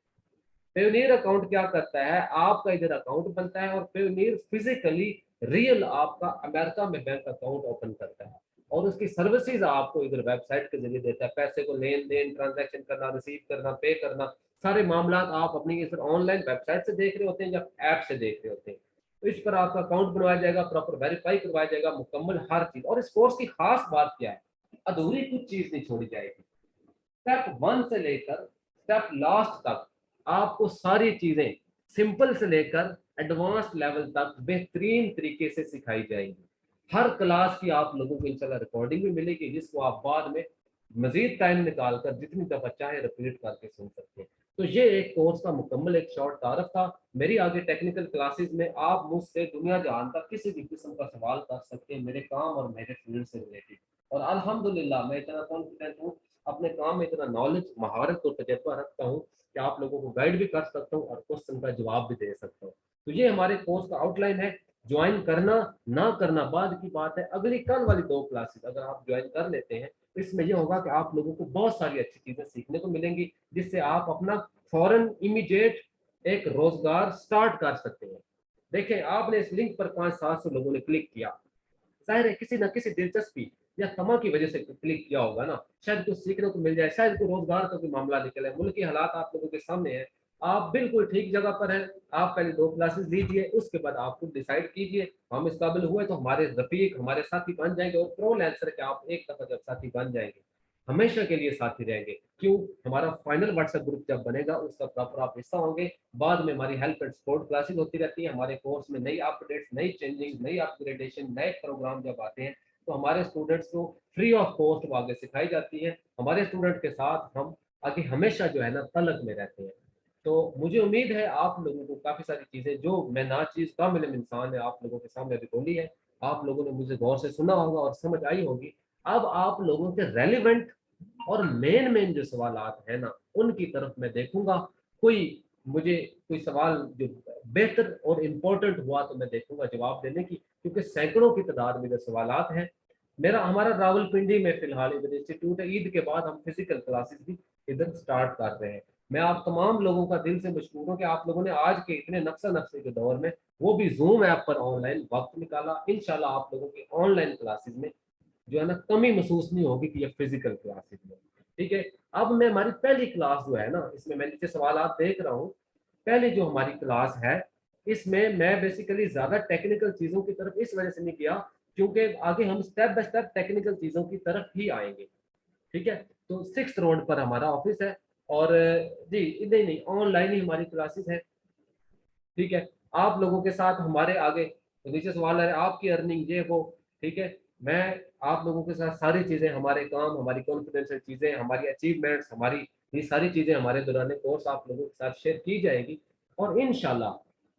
पेयोनियर अकाउंट क्या करता है, आपका इधर अकाउंट बनता है और पेयोनियर फिजिकली रियल आपका अमेरिका में बैंक अकाउंट ओपन करता है और उसकी सर्विसेज आपको इधर वेबसाइट के जरिए देता है। पैसे को लेन देन, ट्रांजैक्शन करना, रिसीव करना, पे करना, सारे मामला आप अपनी इस ऑनलाइन वेबसाइट से देख रहे होते हैं या ऐप से देख रहे होते हैं। तो इस पर आपका अकाउंट बनवाया जाएगा, प्रॉपर वेरीफाई करवाया जाएगा, मुकम्मल हर चीज। और इस कोर्स की खास बात क्या है, अधूरी कुछ चीज नहीं छोड़ी जाएगी। स्टेप 1 से लेकर स्टेप लास्ट तक आपको सारी चीजें सिंपल से लेकर एडवांस लेवल तक बेहतरीन तरीके से सिखाई जाएंगी। हर क्लास की आप लोगों को इंशाल्लाह रिकॉर्डिंग भी मिलेगी, जिसको आप बाद में मजीद टाइम निकाल कर जितनी दफा चाहे रिपीट करके सुन सकते हैं। तो ये एक कोर्स का मुकम्मल एक शॉर्ट तारफ था। मेरी आगे टेक्निकल क्लासेस में आप मुझसे दुनिया जहान का किसी भी किस्म का सवाल कर सकते हैं, मेरे काम और मेरे फील्ड से रिलेटेड। और अल्हम्दुलिल्लाह मैं इतना कॉन्फिडेंट हूँ, अपने काम में इतना नॉलेज, महारत और तजर्बा रखता हूँ कि आप लोगों को गाइड भी कर सकता हूँ और क्वेश्चन का जवाब भी दे सकता हूँ। तो ये हमारे कोर्स का आउटलाइन है। ज्वाइन करना ना करना बाद की बात है। अगली कल वाली 2 क्लासेस अगर आप ज्वाइन कर लेते हैं तो इसमें यह होगा कि आप लोगों को बहुत सारी अच्छी चीजें सीखने को मिलेंगी, जिससे आप अपना फौरन इमीडिएट एक रोजगार स्टार्ट कर सकते हैं। देखें, आपने इस लिंक पर 500-700 लोगों ने क्लिक किया, जाहिर है किसी ना किसी दिलचस्पी या तमा की वजह से क्लिक किया होगा ना। शायद कुछ सीखने को मिल जाए, शायद कोई रोजगार का कोई मामला निकले। मुल्क की हालात आप लोगों के सामने है, आप बिल्कुल ठीक जगह पर हैं। आप पहले 2 क्लासेस लीजिए, उसके बाद आप खुद डिसाइड कीजिए हम इस काबिल हुए तो हमारे रफीक, हमारे साथी बन जाएंगे। और प्रो लैंसर के आप एक दफा जब साथी बन जाएंगे हमेशा के लिए साथी रहेंगे। क्यों, हमारा फाइनल व्हाट्सएप ग्रुप जब बनेगा उसका प्रॉपर आप हिस्सा होंगे। बाद में हमारी हेल्प एंड सपोर्ट क्लासेस होती रहती है। हमारे कोर्स में नई अपडेट्स, नई चेंजिंग, नई अपग्रेडेशन, नए प्रोग्राम जब आते हैं तो हमारे स्टूडेंट्स को फ्री ऑफ कॉस्ट वो आगे सिखाई जाती है। हमारे स्टूडेंट के साथ हम आगे हमेशा जो है ना तलक में रहते हैं। तो मुझे उम्मीद है आप लोगों को काफी सारी चीजें जो मैं ना चीज कामिल इंसान है आप लोगों के सामने अभी बोली है, आप लोगों ने मुझे गौर से सुना होगा और समझ आई होगी। अब आप लोगों के रेलिवेंट और मेन मेन जो सवालात है ना उनकी तरफ मैं देखूंगा। कोई मुझे कोई सवाल जो बेहतर और इम्पोर्टेंट हुआ तो मैं देखूंगा जवाब देने की, क्योंकि सैकड़ों की तादाद में जो सवालात हैं। मेरा हमारा रावलपिंडी में फिलहाल इधर इंस्टीट्यूट है। ईद के बाद हम फिजिकल क्लासेस भी इधर स्टार्ट कर रहे हैं। मैं आप तमाम लोगों का दिल से मशकूर हूँ कि आप लोगों ने आज के इतने नक्शा नक्शे के दौर में वो भी जूम ऐप पर ऑनलाइन वक्त निकाला। इंशाल्लाह आप लोगों की ऑनलाइन क्लासेस में जो है ना कमी महसूस नहीं होगी कि ये फिजिकल क्लासेस में। ठीक है, अब मैं हमारी पहली क्लास जो है ना, इसमें मैं नीचे सवाल देख रहा हूँ। पहली जो हमारी क्लास है इसमें मैं बेसिकली ज्यादा टेक्निकल चीजों की तरफ इस वजह से नहीं किया क्योंकि आगे हम स्टेप बाय स्टेप टेक्निकल चीजों की तरफ ही आएंगे। ठीक है, तो 6 रोड पर हमारा ऑफिस है और जी नहीं नहीं ऑनलाइन ही हमारी क्लासेस है। ठीक है, आप लोगों के साथ हमारे आगे तो नीचे सवाल है आपकी अर्निंग ये वो। ठीक है, मैं आप लोगों के साथ सारी चीजें, हमारे काम, हमारी कॉन्फिडेंशियल चीजें, हमारी अचीवमेंट्स, हमारी ये सारी चीजें हमारे दौरान कोर्स आप लोगों के साथ शेयर की जाएगी। और इंशाल्लाह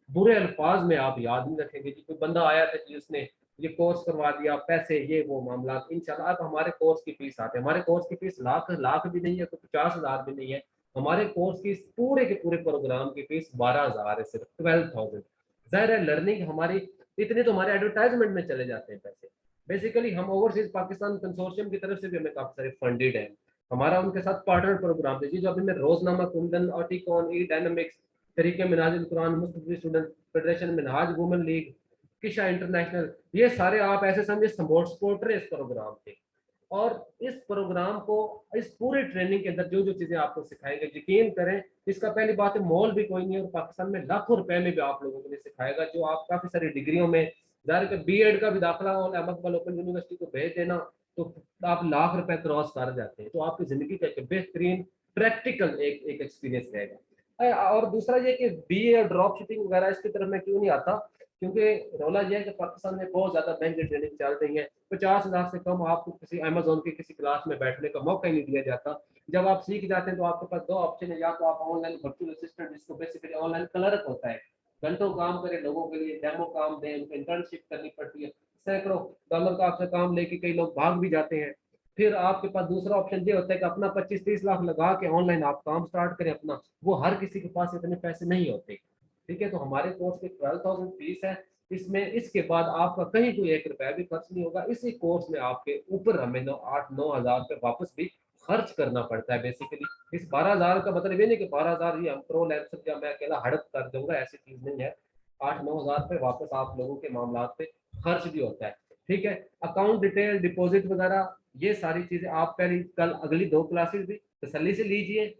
बुरे अल्फाज में आप याद नहीं रखेंगे कि कोई बंदा आया था कि उसने ये कोर्स करवा दिया, पैसे ये वो मामला। इंशाल्लाह अब हमारे कोर्स की फीस आते हैं, हमारे कोर्स की फीस लाख लाख भी नहीं है, तो 50,000 भी नहीं है। हमारे कोर्स की पूरे के पूरे प्रोग्राम की फीस 12,000 है, सिर्फ 12,000। जाहिर है लर्निंग हमारी इतने तो हमारे एडवर्टाइजमेंट में चले जाते हैं पैसे। बेसिकली हम ओवरसीज पाकिस्तान कंसोर्शियम की तरफ से भी हमें काफी सारे फंडेड है। हमारा उनके साथ पार्टनर प्रोग्राम है जो अभी मैं रोजनामा, कुंदन, ऑटिकॉन, ई डायनामिक्स, तरीके Minhaj Quran, Mustafavi student federation, Minhaj women league, किशा इंटरनेशनल, ये सारे आप ऐसे समझे सपोर्टर इस प्रोग्राम के। और इस प्रोग्राम को, इस पूरी ट्रेनिंग के अंदर जो जो चीजें आपको सिखाएंगे, यकीन करें इसका पहली बात है मॉल भी कोई नहीं है और पाकिस्तान में लाखों रुपए में भी आप लोगों को नहीं सिखाएगा। जो आप काफी सारी डिग्रियों में जाहिर है बीएड का भी दाखिला और अहमदाबाद ओपन यूनिवर्सिटी को भेज देना तो आप लाख रुपए क्रॉस कर जाते हैं। तो आपकी जिंदगी का एक बेहतरीन प्रैक्टिकल एक एक्सपीरियंस रहेगा। और दूसरा ये कि बीए और ड्रॉप शिपिंग वगैरह इसकी तरफ मैं क्यों नहीं आता, क्योंकि रौला यह है कि पाकिस्तान में बहुत ज़्यादा महंगी ट्रेनिंग चल रही है। 50,000 से कम आपको किसी अमेजोन की किसी क्लास में बैठने का मौका ही नहीं दिया जाता। जब आप सीख जाते हैं तो आपके पास दो ऑप्शन है, या तो आप ऑनलाइन वर्चुअल असिस्टेंट, जिसको बेसिकली ऑनलाइन क्लर्क होता है, घंटों काम करे लोगों के लिए, डेमो काम दें, उनको इंटर्नशिप करनी पड़ती है, सैकड़ों डॉलर का आपसे काम लेके कई लोग भाग भी जाते हैं। फिर आपके पास दूसरा ऑप्शन ये होता है कि अपना 25-30 लाख लगा के ऑनलाइन आप काम स्टार्ट करें अपना। वो हर किसी के पास इतने पैसे नहीं होते। ठीक है, तो हमारे कोर्स की 12,000 फीस है। इसमें इसके बाद आपका कहीं कोई 1 रुपया भी खर्च नहीं होगा। इसी कोर्स में आपके ऊपर हमें 8-9 हज़ार रुपये वापस भी खर्च करना पड़ता है। बेसिकली इस 12,000 का मतलब ये नहीं कि 12,000 ये हम प्रो लैंसर या मैं अकेला हड़प कर दूंगा, ऐसी चीज नहीं है। 8-9 हज़ार रुपये वापस आप लोगों के मामला पे खर्च भी होता है। ठीक है, अकाउंट डिटेल, डिपॉजिट वगैरह, ये सारी चीजें आप पहले कल अगली 2 क्लासेस भी तसल्ली से लीजिए,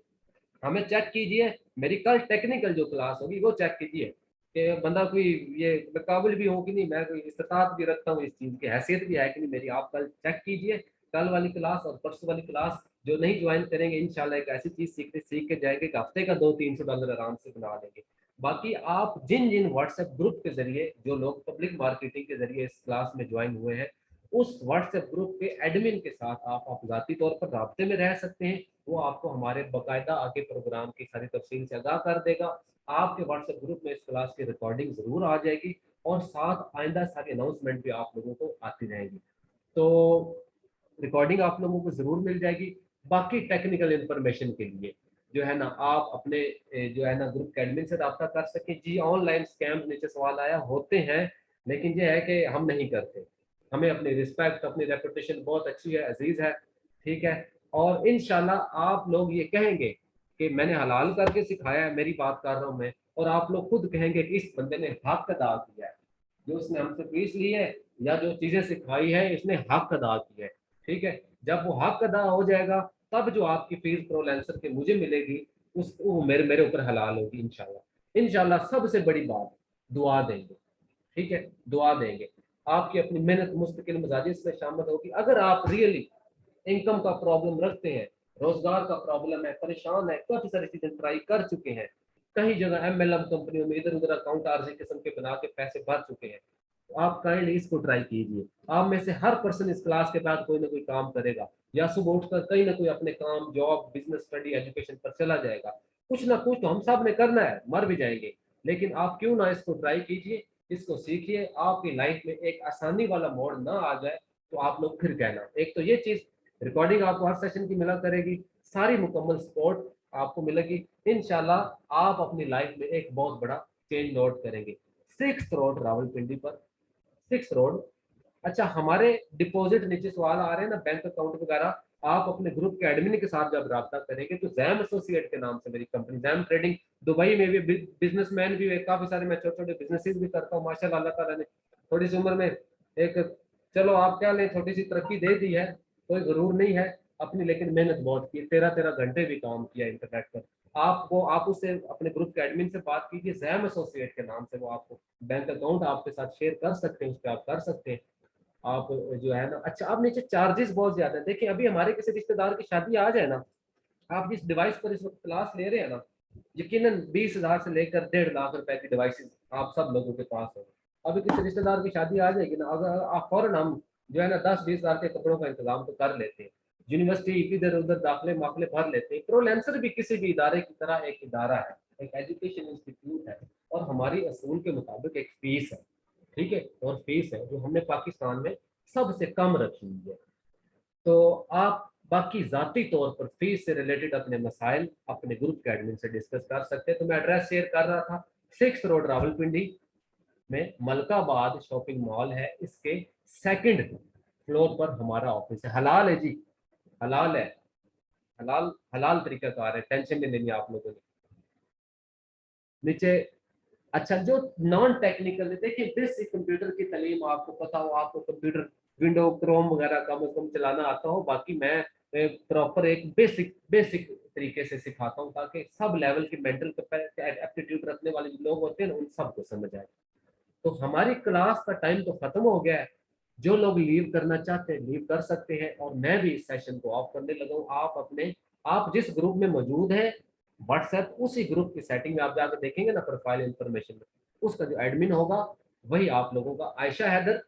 हमें चेक कीजिए। मेरी कल टेक्निकल जो क्लास होगी वो चेक कीजिए कि बंदा कोई ये काबिल भी हो कि नहीं, मैं कोई इस्तात भी रखता हूँ, इस चीज़ की हैसियत भी है कि नहीं मेरी। आप कल चेक कीजिए कल वाली क्लास और परसों वाली क्लास। जो नहीं ज्वाइन करेंगे इंशाल्लाह एक ऐसी चीज़ सीख के जाएंगे कि हफ्ते का 200-300 डॉलर आराम से बना लेंगे। बाकी आप जिन जिन व्हाट्सएप ग्रुप के जरिए, जो लोग पब्लिक मार्केटिंग के जरिए इस क्लास में ज्वाइन हुए हैं, उस व्हाट्सएप ग्रुप के एडमिन के साथ आप ज़ाती तौर पर राब्ते में रह सकते हैं। वो आपको हमारे बाकायदा आगे प्रोग्राम की सारी तफसील से आगाह कर देगा। आपके व्हाट्सएप ग्रुप में इस क्लास की रिकॉर्डिंग ज़रूर आ जाएगी और साथ आइंदा सारी अनाउंसमेंट भी आप लोगों को आती रहेगी। तो रिकॉर्डिंग आप लोगों को ज़रूर मिल जाएगी। बाकी टेक्निकल इंफॉर्मेशन के लिए जो है ना, आप अपने जो है ना ग्रुप के एडमिन से रब्ता कर सकें। जी ऑनलाइन स्कैम नीचे सवाल आया, होते हैं, लेकिन ये है कि हम नहीं करते। हमें अपनी रिस्पेक्ट, अपनी रेपुटेशन बहुत अच्छी है, अजीज है। ठीक है, और इंशाल्लाह आप लोग ये कहेंगे कि मैंने हलाल करके सिखाया है, मेरी बात कर रहा हूँ मैं, और आप लोग खुद कहेंगे कि इस बंदे ने हक अदा किया है, जो उसने हमसे फीस ली है या जो चीजें सिखाई है इसने हक अदा किया है। ठीक है, जब वो हक अदा हो जाएगा तब जो आपकी फीस प्रोलेंसर के मुझे मिलेगी उस वो मेरे मेरे ऊपर हलाल होगी इंशाल्लाह। इंशाल्लाह सबसे बड़ी बात, दुआ देंगे। ठीक है, दुआ देंगे, आपकी अपनी मेहनत मुस्तकिल मजाजी इसमें शामिल होगी। अगर आप रियली इनकम का प्रॉब्लम रखते हैं, रोजगार का प्रॉब्लम है, परेशान है, काफी सारी चीजें ट्राई कर चुके हैं, कई जगह एमएलएम कंपनियों में इधर उधर अकाउंट आरजी किस्म के बना के पैसे भर चुके हैं, तो आप काइंडली इसको ट्राई कीजिए। आप में से हर पर्सन इस क्लास के बाद कोई ना कोई काम करेगा, या सुबह उठकर कहीं ना कोई अपने काम, जॉब, बिजनेस, स्टडी, एजुकेशन पर चला जाएगा। कुछ ना कुछ तो हम सब ने करना है, मर भी जाएंगे, लेकिन आप क्यों ना इसको ट्राई कीजिए, इसको सीखिए। आपकी लाइफ में एक आसानी वाला मोड़ ना आ जाए तो आप लोग फिर कहना। एक तो ये चीज, रिकॉर्डिंग आपको हर सेशन की मिला करेगी, सारी मुकम्मल सपोर्ट आपको मिलेगी। इंशाल्लाह आप अपनी लाइफ में एक बहुत बड़ा चेंज नोट करेंगे। 6 रोड रावलपिंडी पर, 6 रोड। अच्छा, हमारे डिपॉजिट नीचे सवाल आ रहे हैं ना, बैंक अकाउंट वगैरह, आप अपने ग्रुप के एडमिन के साथ जब रब्ता करेंगे तो जैम एसोसिएट के नाम से मेरी कंपनी जैम ट्रेडिंग, दुबई में भी बिजनेसमैन भी है, काफी सारे मैं छोटे छोटे बिजनेसेस भी करता हूँ माशाल्लाह। अल्लाह ताला ने थोड़ी सी उम्र में एक, चलो आप क्या लें, छोटी सी तरक्की दे दी है, कोई जरूर नहीं है अपनी, लेकिन मेहनत बहुत की, 13-13 घंटे भी काम किया इंटरनेट पर। आपको, आप उससे अपने ग्रुप के एडमिन से बात कीजिए, जैम एसोसिएट के नाम से, वो आपको बैंक अकाउंट आपके साथ शेयर कर सकते हैं, उस पर आप कर सकते हैं। आप जो है ना, अच्छा आप नीचे चार्जेस बहुत ज्यादा है। देखिए अभी हमारे किसी रिश्तेदार की शादी आ जाए ना, आप जिस डिवाइस पर इस वक्त क्लास ले रहे हैं ना, यकीनन 20,000 से लेकर 1.5 लाख रुपए की डिवाइसेस आप सब लोगों के पास होंगे। अभी किसी रिश्तेदार की शादी आ जाएगी ना, अगर आप फौरन, हम जो है ना 10-20 हज़ार के कपड़ों का इंतजाम तो कर लेते हैं, यूनिवर्सिटी इधर उधर दाखिले माखले भर लेते हैं। प्रोलेंसर भी किसी भी इदारे की तरह एक इदारा है, एक एजुकेशन इंस्टीट्यूट है, और हमारी असूल के मुताबिक एक फीस है। ठीक है, और फीस है जो हमने पाकिस्तान में सबसे कम रखी हुई है। तो आप बाकी जाती तौर पर फीस से रिलेटेड अपने मसाइल अपने ग्रुप के एडमिन से डिस्कस कर सकते हैं। तो मैं एड्रेस शेयर कर रहा था, 6 रोड रावलपिंडी में मलकाबाद शॉपिंग मॉल है, इसके 2nd फ्लोर पर हमारा ऑफिस है। हलाल है जी, हलाल है, हलाल हलाल तरीका कार है, टेंशन नहीं लेनी आप लोगों ने। नीचे, अच्छा जो नॉन टेक्निकल है, देखिए बेसिक कंप्यूटर की तालीम आपको पता हो, आपको कंप्यूटर विंडो क्रोम वगैरह कम से कम चलाना आता हो, बाकी मैं प्रॉपर एक बेसिक बेसिक तरीके से सिखाता हूँ, ताकि सब लेवल की मेंटल एप्टीट्यूड रखने वाले लोग होते हैं ना, उन सबको समझ आए। तो हमारी क्लास का टाइम तो खत्म हो गया है, जो लोग लीव करना चाहते हैं लीव कर सकते हैं, और मैं भी इस सेशन को ऑफ करने लगा हूँ। आप अपने, आप जिस ग्रुप में मौजूद है व्हाट्सएप, उसी ग्रुप की सेटिंग में आप जाकर देखेंगे ना, प्रोफाइल इंफॉर्मेशन में उसका जो एडमिन होगा वही आप लोगों का आयशा हैदर,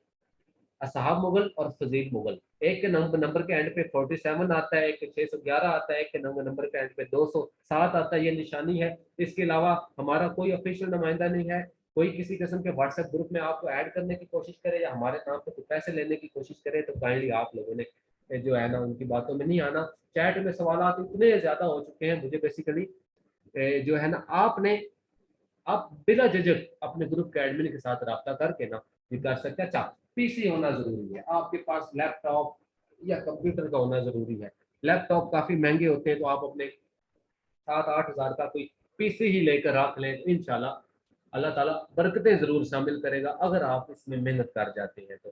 असहाब मुगल और फजील मुगल। एक के नंबर के एंड पे 47 आता है, एक के 611 आता है, एक के नंबर के एंड पे 207 आता है, ये निशानी है। इसके अलावा हमारा कोई ऑफिशियल नुमाइंदा नहीं है। कोई किसी किस्म के व्हाट्सएप ग्रुप में आपको ऐड करने की कोशिश करे या हमारे नाम पे कुछ पैसे लेने की कोशिश करे तो काइंडली आप लोगों ने जो है ना उनकी बातों में नहीं आना। चैट में सवाल इतने ज्यादा हो चुके हैं, मुझे बेसिकली जो है ना आपने आप बिला झिझक अपने ग्रुप के एडमिन के साथ रब्ता करके ना ये कर सकते हैं। अच्छा, पीसी होना जरूरी है, आपके पास लैपटॉप या कंप्यूटर का होना जरूरी है। लैपटॉप काफी महंगे होते हैं, तो आप अपने 7-8 हज़ार का कोई पीसी ही लेकर रख लें, तो इंशाल्लाह अल्लाह ताला बरकतें जरूर शामिल करेगा अगर आप इसमें मेहनत कर जाते हैं तो।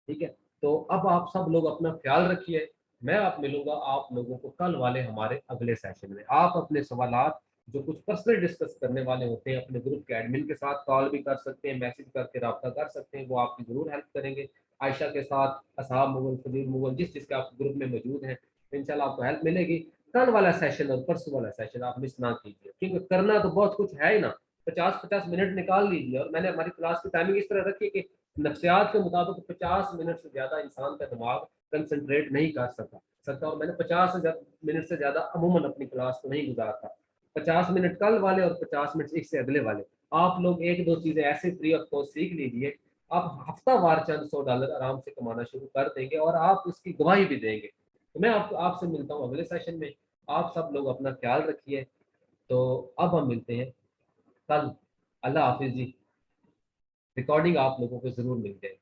ठीक है, तो अब आप सब लोग अपना ख्याल रखिए। मैं आप मिलूंगा आप लोगों को कल वाले हमारे अगले सेशन में। आप अपने सवालात जो कुछ पर्सनल डिस्कस करने वाले होते हैं अपने ग्रुप के एडमिन के साथ कॉल भी कर सकते हैं, मैसेज करके रब्ता कर सकते हैं, वो आपकी जरूर हेल्प करेंगे। आयशा के साथ, असहाब मुगल, फजील मुगल, जिस जिसके आप ग्रुप में मौजूद हैं, इंशाल्लाह आपको हेल्प मिलेगी। कल वाला सेशन और परसों वाला सेशन आप मिस ना कीजिए, क्योंकि करना तो बहुत कुछ है ही ना। 50-50 मिनट निकाल लीजिए, और मैंने हमारी क्लास की टाइमिंग इस तरह रखी है कि नफ्सियात के मुताबिक 50 मिनट से ज्यादा इंसान का दिमाग कंसंट्रेट नहीं कर सकता, और मैंने 50 मिनट से ज्यादा अमूमन अपनी क्लास को नहीं गुजारता। 50 मिनट कल वाले और 50 मिनट इससे अगले वाले। आप लोग एक दो चीजें ऐसे फ्री ऑफ कॉस्ट सीख लीजिए, आप हफ्ता वार चंद $100 आराम से कमाना शुरू कर देंगे, और आप उसकी गवाही भी देंगे। तो मैं आपसे मिलता हूँ अगले सेशन में। आप सब लोग अपना ख्याल रखिए। तो अब हम मिलते हैं कल। अल्लाह हाफिज जी। रिकॉर्डिंग आप लोगों को जरूर मिल जाएगी।